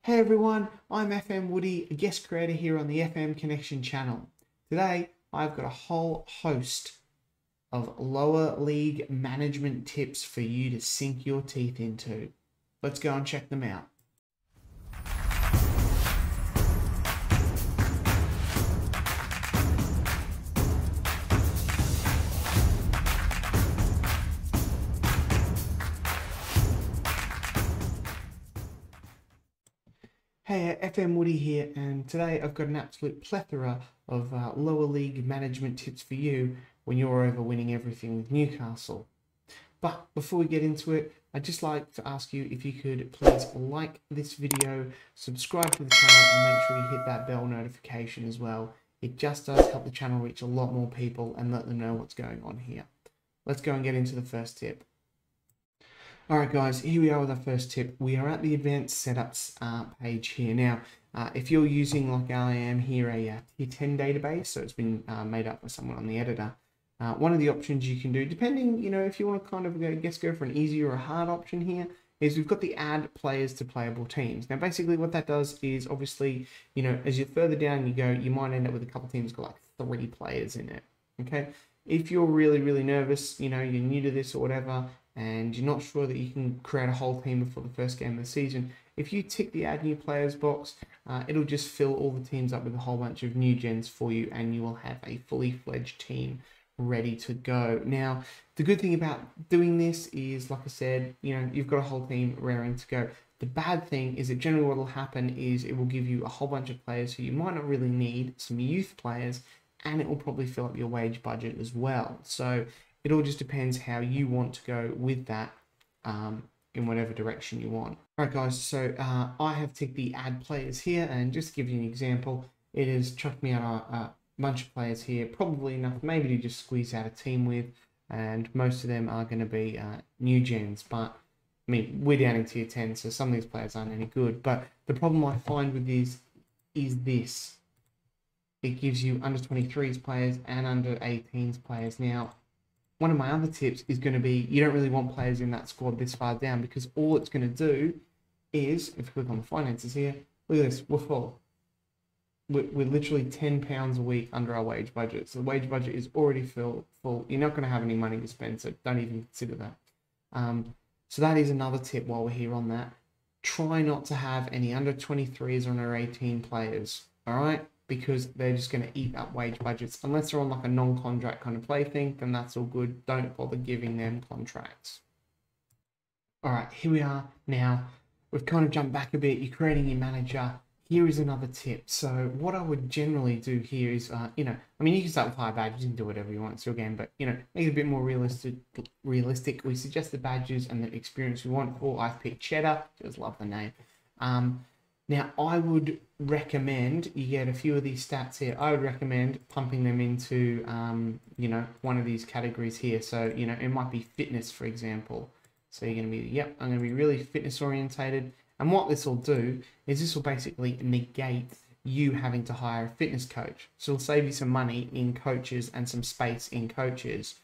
Hey everyone, I'm FMWOODY, a guest creator here on the FM Connection channel. Today, I've got a whole host of lower league management tips for you to sink your teeth into. Let's go and check them out. Hey, FMWOODY here, and today I've got an absolute plethora of lower league management tips for you when you're over winning everything with Newcastle. But before we get into it, I'd just like to ask you if you could please like this video, subscribe to the channel, and make sure you hit that bell notification as well. It just does help the channel reach a lot more people and let them know what's going on here. Let's go and get into the first tip. Alright guys, here we are with our first tip. We are at the advanced setups page here. Now, if you're using, like I am here, a tier 10 database, so it's been made up by someone on the editor, one of the options you can do, depending, if you want to kind of go for an easy or a hard option here, is we've got the add players to playable teams. Now, basically what that does is obviously, as you further down you go, you might end up with a couple of teams got like 3 players in it, okay? If you're really, really nervous, you're new to this or whatever, and you're not sure that you can create a whole team before the first game of the season, if you tick the add new players box, it'll just fill all the teams up with a whole bunch of new gens for you, and you will have a fully fledged team ready to go. Now, the good thing about doing this is, like I said, you've got a whole team raring to go. The bad thing is that generally what will happen is it will give you a whole bunch of players who you might not really need, some youth players, and it will probably fill up your wage budget as well. So it all just depends how you want to go with that in whatever direction you want. Alright guys, so I have ticked the add players here, and just to give you an example, it has chucked me out a bunch of players here, probably enough maybe to just squeeze out a team with, and most of them are going to be new gens, but I mean, we're down in tier 10, so some of these players aren't any good. But the problem I find with these is this: it gives you under 23s players and under 18s players. Now, one of my other tips is going to be, you don't really want players in that squad this far down, because all it's going to do is, if you click on the finances here, look at this, we're full. We're literally £10 a week under our wage budget. So the wage budget is already full. You're not going to have any money to spend, so don't even consider that. So that is another tip while we're here on that. Try not to have any under 23s or under 18 players, all right? Because they're just going to eat up wage budgets. Unless they're on like a non-contract kind of play thing, then that's all good. Don't bother giving them contracts. All right, here we are now. We've kind of jumped back a bit. You're creating your manager. Here is another tip. So what I would generally do here is, you can start with high badges, you can do whatever you want, it's your game, but, make it a bit more realistic. We suggest the badges and the experience we want for. I've picked Cheddar, just love the name. Now, I would recommend, you get a few of these stats here, I would recommend pumping them into, one of these categories here. So, it might be fitness, for example. So you're going to be, I'm going to be really fitness orientated. And what this will do is this will basically negate you having to hire a fitness coach. So it'll save you some money in coaches and some space in coaches.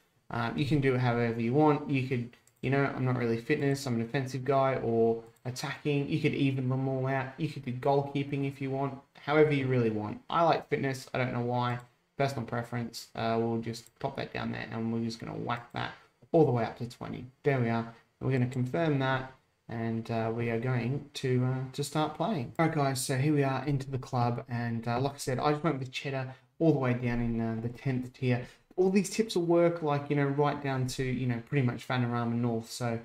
You can do it however you want. You could, I'm not really fitness, I'm an offensive guy, or attacking. You could even them all out. You could do goalkeeping if you want, however you really want. I like fitness, I don't know why. Personal preference. We'll just pop that down there, and we're just going to whack that all the way up to 20. There we are. We're going to confirm that, and we are going to start playing. Alright guys, so here we are into the club, and like I said, I just went with Cheddar all the way down in the 10th tier. All these tips will work, like, right down to, pretty much Vanarama North, so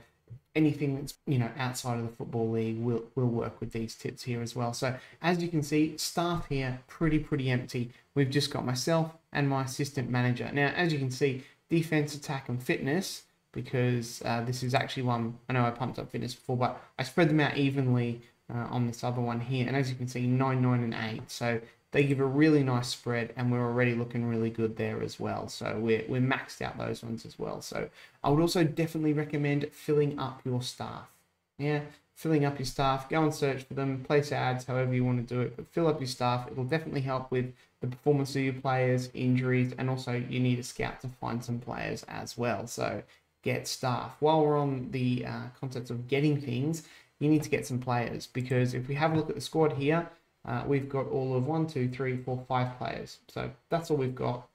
anything that's, outside of the Football League will work with these tips here as well. So as you can see, staff here, pretty empty. We've just got myself and my assistant manager. Now, as you can see, defense, attack, and fitness, because this is actually one, I know I pumped up fitness before, but I spread them out evenly on this other one here. And as you can see, 9, 9, and 8. So they give a really nice spread, and we're already looking really good there as well. So we're maxed out those ones as well. So I would also definitely recommend filling up your staff. Yeah, filling up your staff. Go and search for them, place ads, however you want to do it, but fill up your staff. It'll definitely help with the performance of your players, injuries, and also you need a scout to find some players as well. So get staff. While we're on the concept of getting things, you need to get some players, because if we have a look at the squad here, we've got all of 1, 2, 3, 4, 5 players. So that's all we've got.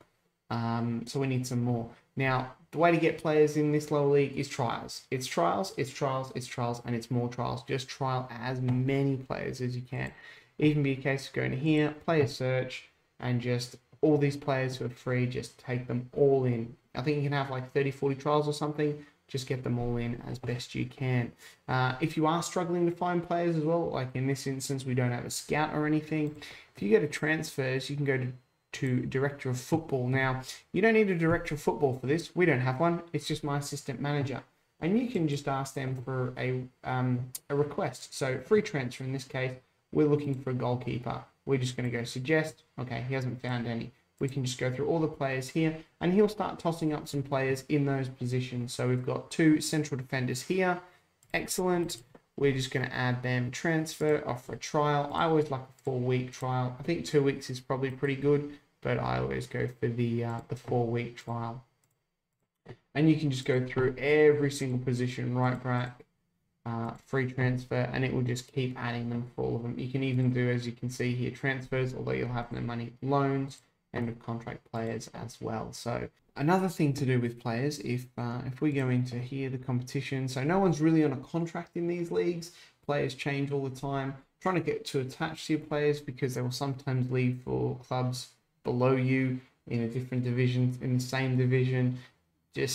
So we need some more. Now, the way to get players in this lower league is trials. It's trials, it's trials, it's trials, and it's more trials. Just trial as many players as you can. Even be a case of going to here, player search, and just all these players who are free, just take them all in. I think you can have like 30, 40 trials or something. Just get them all in as best you can. If you are struggling to find players as well, like in this instance, we don't have a scout or anything. If you go to transfers, you can go to director of football. Now, you don't need a director of football for this. We don't have one. It's just my assistant manager. And you can just ask them for a request. So free transfer in this case, we're looking for a goalkeeper. We're just going to go suggest. Okay, he hasn't found any. We can just go through all the players here, and he'll start tossing up some players in those positions. So we've got 2 central defenders here. Excellent. We're just going to add them, transfer, offer a trial. I always like a 4-week trial. I think 2 weeks is probably pretty good, but I always go for the 4-week trial. And you can just go through every single position, right back, free transfer, and it will just keep adding them for all of them. You can even do, as you can see here, transfers, although you'll have no money, loans, end of contract players as well. So another thing to do with players, if we go into here, the competition, so no one's really on a contract in these leagues. Players change all the time. Trying to get to attach to your players, because they will sometimes leave for clubs below you in a different division, in the same division. You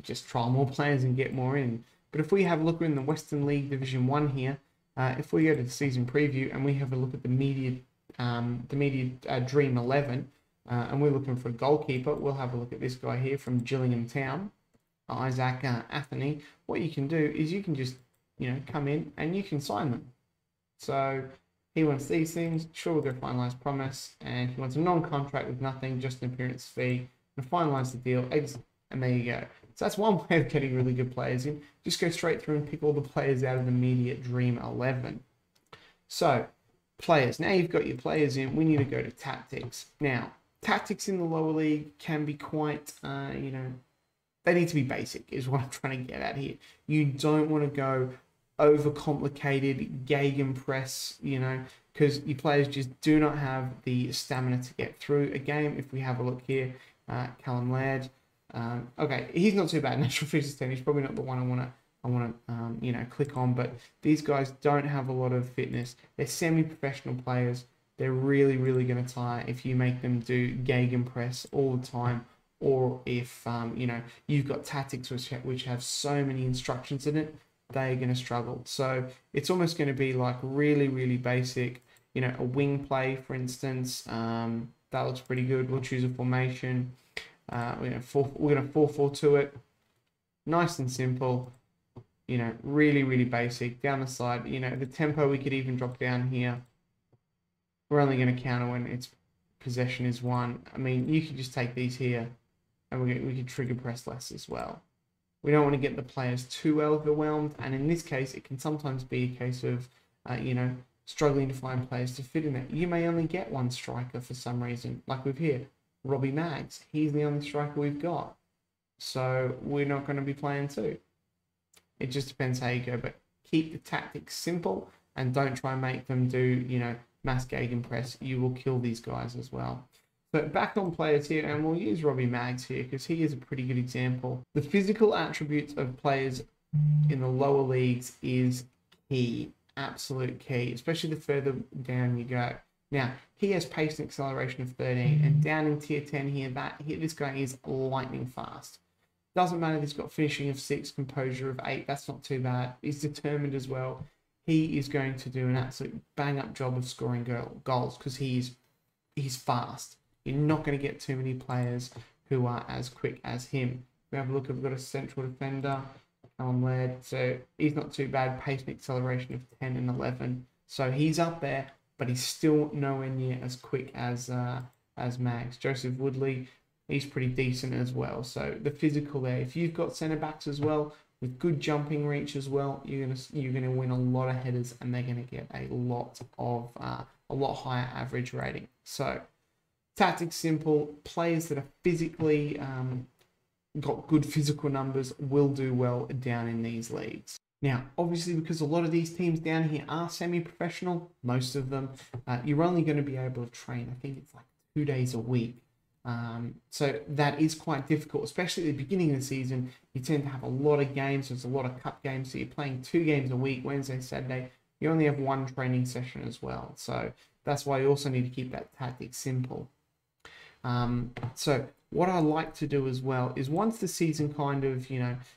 just trial more players and get more in. But if we have a look in the Western League Division 1 here, if we go to the season preview and we have a look at the media Dream 11, and we're looking for a goalkeeper, we'll have a look at this guy here from Gillingham Town, Isaac Anthony. What you can do is you can just, come in and you can sign them. So he wants these things. Sure, we'll go finalise promise, and he wants a non-contract with nothing, just an appearance fee, and finalise the deal, exit, and there you go. So that's one way of getting really good players in. Just go straight through and pick all the players out of the media Dream 11. So players. Now you've got your players in, we need to go to tactics. Now, tactics in the lower league can be quite, they need to be basic, is what I'm trying to get at here. You don't want to go overcomplicated, gegenpress, because your players just do not have the stamina to get through a game. If we have a look here, Callum Laird, okay, he's not too bad. Natural features 10, he's probably not the one I want to click on, but these guys don't have a lot of fitness. They're semi-professional players. They're really, really going to tire if you make them do gegenpress all the time, or if you've got tactics which have so many instructions in it, they're going to struggle. So it's almost going to be like really, really basic. A wing play, for instance, that looks pretty good. We'll choose a formation. We're going to 4-4-2 it. Nice and simple. Really, really basic. Down the side, the tempo we could even drop down here. We're only going to counter when its possession is 1. I mean, you could just take these here, and we could trigger press less as well. We don't want to get the players too overwhelmed, and in this case, it can sometimes be a case of, struggling to find players to fit in it. You may only get one striker for some reason, like we've here, Robbie Maggs. He's the only striker we've got, so we're not going to be playing 2. It just depends how you go, but keep the tactics simple and don't try and make them do, mass gegenpress. You will kill these guys as well. But back on players here, and we'll use Robbie Maggs here because he is a pretty good example. The physical attributes of players in the lower leagues is key, absolute key, especially the further down you go. Now, he has pace and acceleration of 13, and down in tier 10 here, this guy is lightning fast. Doesn't matter if he's got finishing of 6, composure of 8, that's not too bad. He's determined as well. He is going to do an absolute bang-up job of scoring goals because he's fast. You're not going to get too many players who are as quick as him. We have a look, we've got a central defender, Callum Laird, so he's not too bad. Pace and acceleration of 10 and 11. So he's up there, but he's still nowhere near as quick as Maggs. Joseph Woodley, he's pretty decent as well. So the physical there, if you've got centre backs as well with good jumping reach as well, you're gonna win a lot of headers, and they're gonna get a lot higher average rating. So tactics simple. Players that are physically got good physical numbers will do well down in these leagues. Now, obviously, because a lot of these teams down here are semi-professional, most of them, you're only going to be able to train, I think it's like 2 days a week. So that is quite difficult, especially at the beginning of the season. You tend to have a lot of games. There's a lot of cup games, so you're playing 2 games a week, Wednesday, Saturday. You only have 1 training session as well. So that's why you also need to keep that tactic simple. So what I like to do as well is once the season kind of,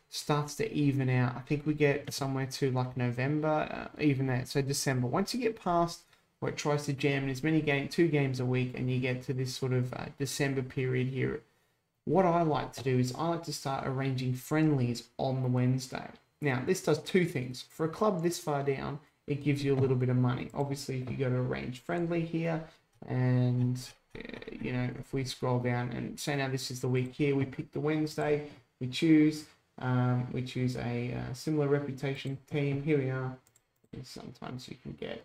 starts to even out, I think we get somewhere to like November, even that, so December. Once you get past where it tries to jam in as many 2 games a week, and you get to this sort of December period here, what I like to do is I like to start arranging friendlies on the Wednesday. Now, this does 2 things. For a club this far down, it gives you a little bit of money. Obviously, if you go to arrange friendly here, and if we scroll down and say now this is the week here, we pick the Wednesday, we choose a similar reputation team. Here we are. And sometimes you can get,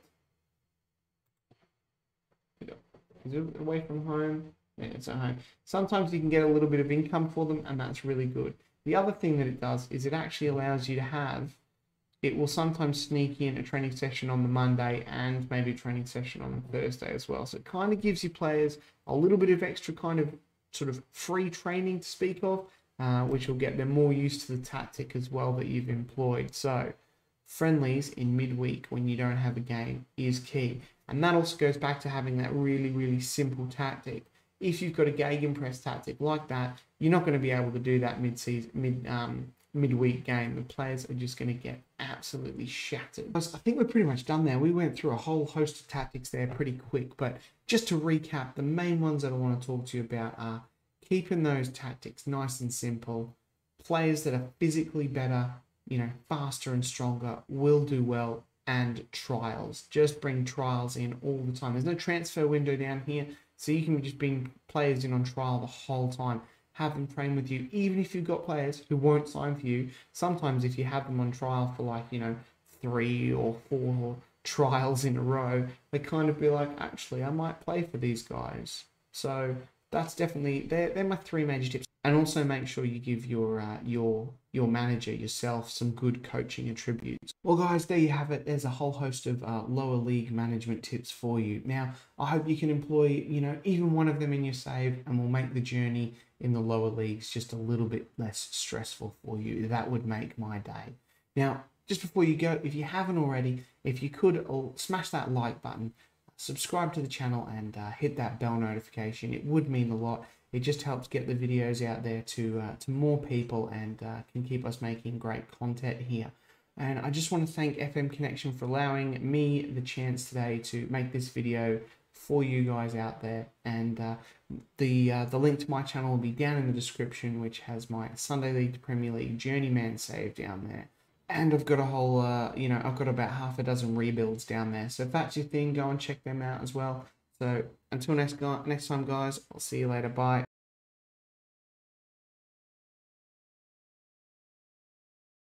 is it away from home? Yeah, it's at home. Sometimes you can get a little bit of income for them, and that's really good. The other thing that it does is it actually allows you to have, it will sometimes sneak in a training session on the Monday and maybe a training session on the Thursday as well. So it kind of gives you players a little bit of extra kind of sort of free training to speak of, which will get them more used to the tactic as well that you've employed. So friendlies in midweek when you don't have a game is key. And that also goes back to having that really, really simple tactic. If you've got a gegenpress tactic like that, you're not going to be able to do that midweek game. The players are just going to get absolutely shattered. I think we're pretty much done there. We went through a whole host of tactics there pretty quick, but just to recap, the main ones that I want to talk to you about are keeping those tactics nice and simple. Players that are physically better, faster and stronger will do well, and trials. Just bring trials in all the time. There's no transfer window down here, so you can just bring players in on trial the whole time. Have them train with you, even if you've got players who won't sign for you. Sometimes if you have them on trial for like, 3 or 4 trials in a row, they kind of be like, actually, I might play for these guys. So that's definitely, they're my 3 major tips. And also make sure you give your manager yourself some good coaching attributes. Well, guys, there you have it. There's a whole host of lower league management tips for you. Now, I hope you can employ, even one of them in your save, and will make the journey in the lower leagues just a little bit less stressful for you. That would make my day. Now, just before you go, if you haven't already, if you could smash that like button, subscribe to the channel, and hit that bell notification. It would mean a lot. It just helps get the videos out there to more people, and can keep us making great content here. And I just want to thank FM Connection for allowing me the chance today to make this video for you guys out there. And the link to my channel will be down in the description, which has my Sunday League to Premier League journeyman save down there. And I've got a whole, I've got about half a dozen rebuilds down there. So if that's your thing, go and check them out as well. So until next time, guys, I'll see you later. Bye.